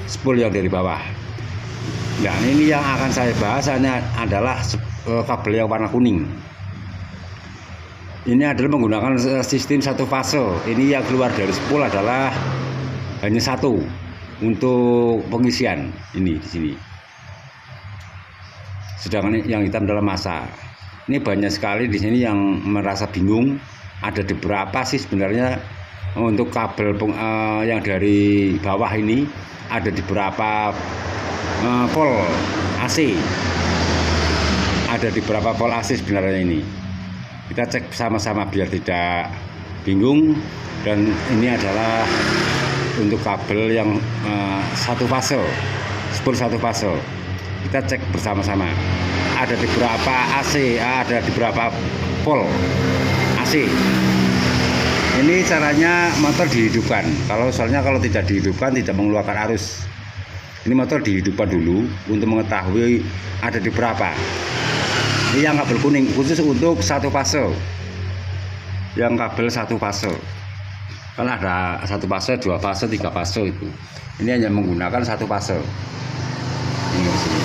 spool yang dari bawah. Nah, ini yang akan saya bahas adalah kabel yang warna kuning. Ini adalah menggunakan sistem satu fase. Ini yang keluar dari spool adalah hanya satu untuk pengisian ini di sini. Sedangkan yang hitam adalah massa. Ini banyak sekali di sini yang merasa bingung. Ada beberapa sih sebenarnya untuk kabel yang dari bawah ini ada di beberapa pol AC. Ada di beberapa pol AC sebenarnya ini. Kita cek bersama-sama biar tidak bingung. Dan ini adalah untuk kabel yang satu fase, spool satu fase. Kita cek bersama-sama. Ada di beberapa AC, ada di beberapa pol AC. Ini caranya motor dihidupkan. Kalau tidak dihidupkan tidak mengeluarkan arus. Ini motor dihidupkan dulu untuk mengetahui ada di berapa. Ini yang kabel kuning khusus untuk satu fase. Yang kabel satu fase. Kan ada satu fase, dua fase, tiga fase itu. Ini hanya menggunakan satu fase. Ini di sini.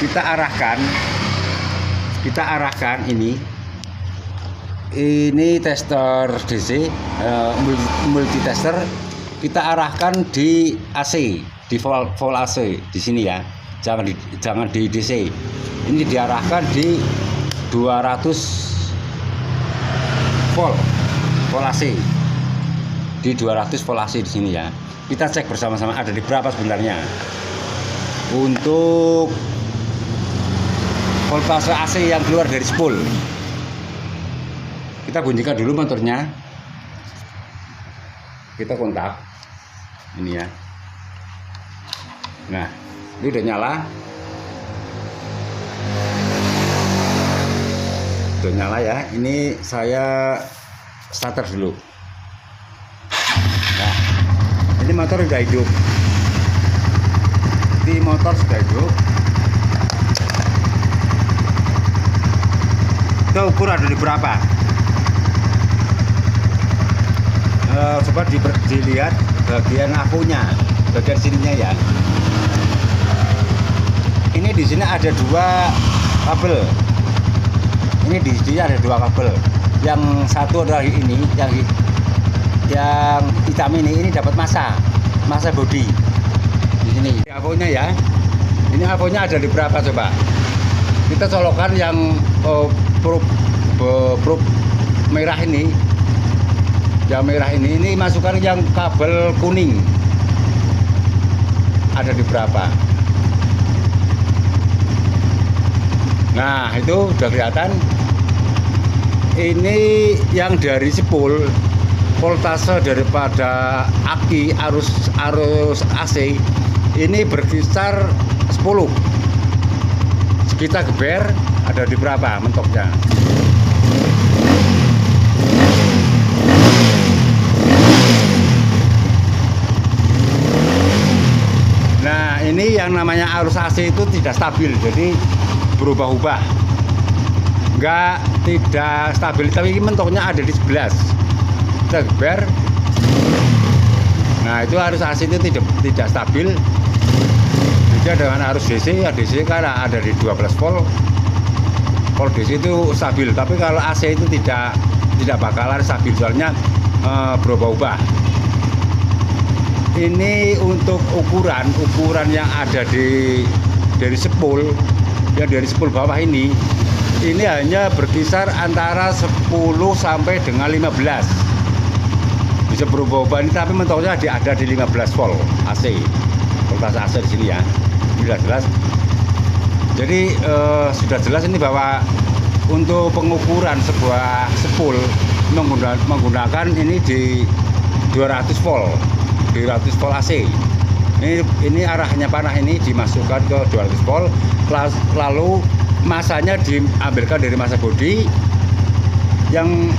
Kita arahkan ini tester DC, multi tester. Kita arahkan di AC, di volt AC di sini ya. Jangan di DC. Ini diarahkan di 200 volt AC. Di 200 volt AC di sini ya. Kita cek bersama-sama ada di berapa sebenarnya. Untuk voltase AC yang keluar dari spool. Kita bunyikan dulu motornya. Kita kontak. Ini ya. Nah, ini udah nyala. Udah nyala ya. Ini saya starter dulu. Nah, ini motor udah hidup. Ini motor sudah hidup. Kita ukur ada di berapa. Coba dilihat bagian akunya, bagian sininya ya. Ini di sini ada dua kabel. Ini di sini ada dua kabel. Yang satu adalah ini, yang hitam ini dapat massa body di sini. Akunya ya. Ini akunya ada di berapa coba? Kita colokan yang probe merah ini. Yang merah ini masukkan yang kabel kuning. Ada di berapa? Nah, itu udah kelihatan. Ini yang dari spool, voltase daripada aki arus AC ini berkisar 10. Kita geber ada di berapa mentoknya. Nah, ini yang namanya arus AC itu tidak stabil, jadi berubah-ubah. Tidak stabil, tapi ini mentoknya ada di 11. Kita geber. Nah, itu arus AC itu tidak stabil. Beda dengan arus DC, ya DC kan ada di 12 volt. Volt DC itu stabil, tapi kalau AC itu tidak bakalan stabil, soalnya berubah-ubah. Ini untuk ukuran yang ada dari spool, yang dari spool bawah ini hanya berkisar antara 10 sampai dengan 15. Bisa berubah-ubah ini, tapi mentoknya ada di 15 volt AC. Voltase AC di sini ya. Sudah jelas. Jadi sudah jelas ini bahwa untuk pengukuran sebuah spool menggunakan ini di 200 volt. 200 volt AC. Ini arahnya panah ini dimasukkan ke 200 volt, lalu masanya diambilkan dari massa body. Yang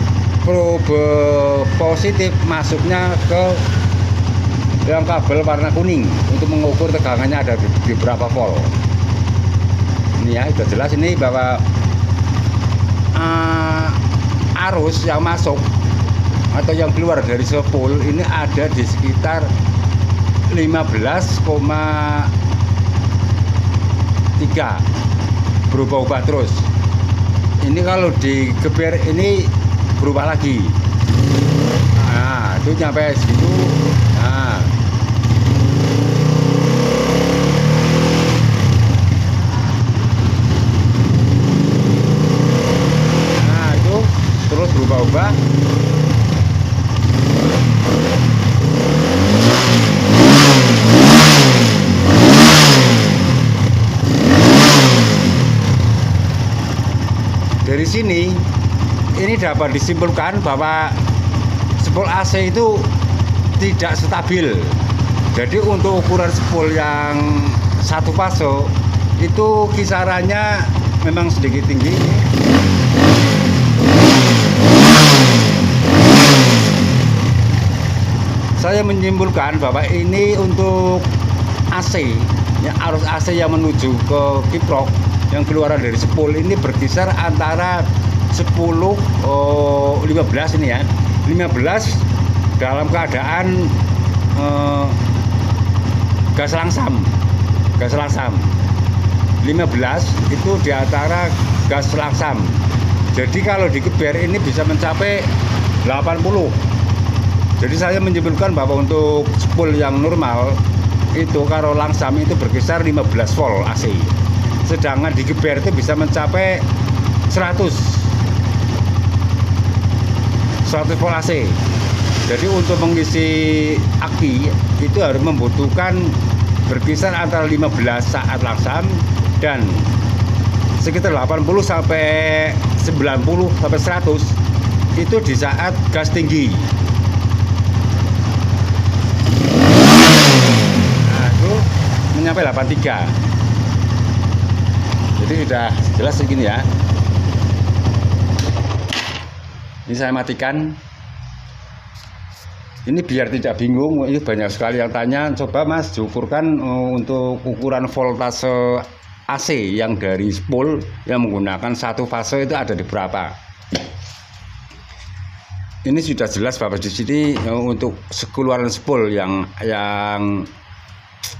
probe positif masuknya ke yang kabel warna kuning untuk mengukur tegangannya ada di berapa volt. Ini ya, sudah jelas ini bahwa arus yang masuk atau yang keluar dari spool ini ada di sekitar 15,3 berubah-ubah terus. Ini kalau digeber ini berubah lagi. Nah, itu nyampe segitu. Nah, itu terus berubah-ubah. Dari sini ini dapat disimpulkan bahwa spool AC itu tidak stabil. Jadi untuk ukuran spool yang satu fase itu kisarannya memang sedikit tinggi. Saya menyimpulkan bahwa ini untuk AC, ya, arus AC yang menuju ke kiprok yang keluaran dari spool ini berkisar antara 10, 15 ini ya. 15 dalam keadaan gas langsam. 15 itu di antara gas langsam. Jadi kalau digeber ini bisa mencapai 80. Jadi saya menyimpulkan bahwa untuk spool yang normal itu kalau langsam itu berkisar 15 volt AC. Sedangkan digeber itu bisa mencapai 100 volt AC. Jadi untuk mengisi aki itu harus membutuhkan berkisar antara 15 saat langsam dan sekitar 80 sampai 90 sampai 100 itu di saat gas tinggi. Nah, itu menyampai 83. Jadi sudah jelas segini ya. Ini saya matikan. Ini biar tidak bingung, ini banyak sekali yang tanya, coba Mas diukurkan untuk ukuran voltase AC yang dari spool yang menggunakan satu fase itu ada di berapa. Ini sudah jelas Bapak di sini untuk keluaran spool yang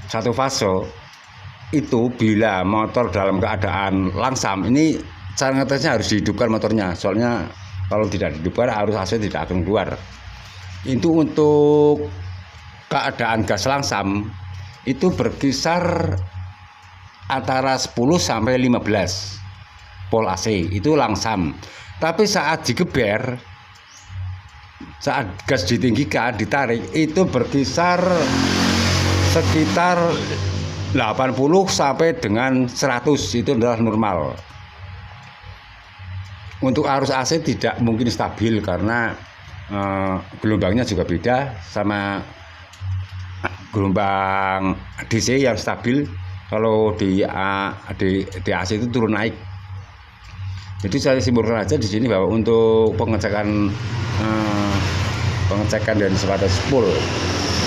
satu fase itu bila motor dalam keadaan langsam, ini cara ngetesnya harus dihidupkan motornya, soalnya kalau tidak dihidupkan arus AC tidak akan keluar. Itu untuk keadaan gas langsam itu berkisar antara 10 sampai 15 volt AC itu langsam. Tapi saat digeber, saat gas ditinggikan, ditarik itu berkisar sekitar 80 sampai dengan 100 itu adalah normal. Untuk arus AC tidak mungkin stabil karena gelombangnya juga beda sama gelombang DC yang stabil. Kalau di AC itu turun naik. Jadi saya simpulkan aja di sini bahwa untuk pengecekan dari sebatas spool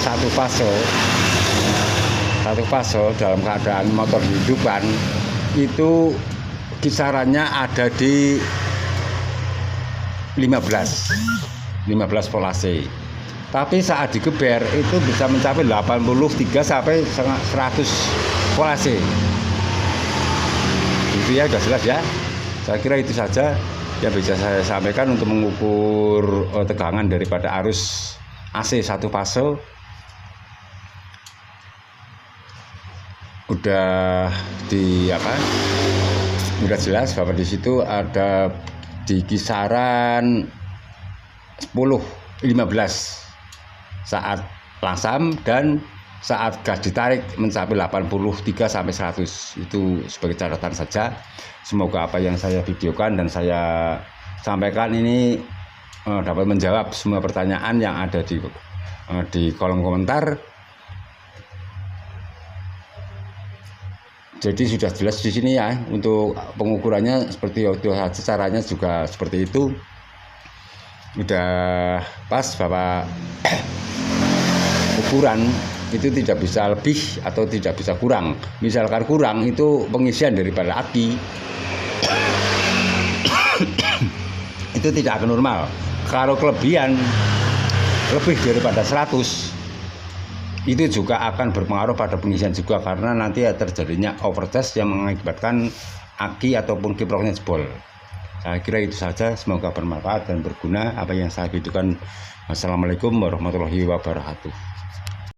satu fase dalam keadaan motor dihidupkan itu kisarannya ada di 15 volt AC. Tapi saat digeber itu bisa mencapai 83 sampai 100 volt AC. Itu ya, sudah jelas ya. Saya kira itu saja yang bisa saya sampaikan untuk mengukur tegangan daripada arus AC satu fase. Udah udah jelas bahwa di situ ada di kisaran 10-15 saat langsam dan saat gas ditarik mencapai 83 sampai 100. Itu sebagai catatan saja. Semoga apa yang saya videokan dan saya sampaikan ini dapat menjawab semua pertanyaan yang ada di kolom komentar. Jadi sudah jelas di sini ya, untuk pengukurannya seperti itu saja, caranya juga seperti itu. Udah pas bahwa ukuran itu tidak bisa lebih atau tidak bisa kurang. Misalkan kurang itu pengisian daripada aki itu tidak akan normal. Kalau kelebihan lebih daripada 100 itu juga akan berpengaruh pada pengisian juga, karena nanti terjadinya overcharge yang mengakibatkan aki ataupun kiproknya jebol. Saya kira itu saja, semoga bermanfaat dan berguna apa yang saya videokan. Wassalamualaikum warahmatullahi wabarakatuh.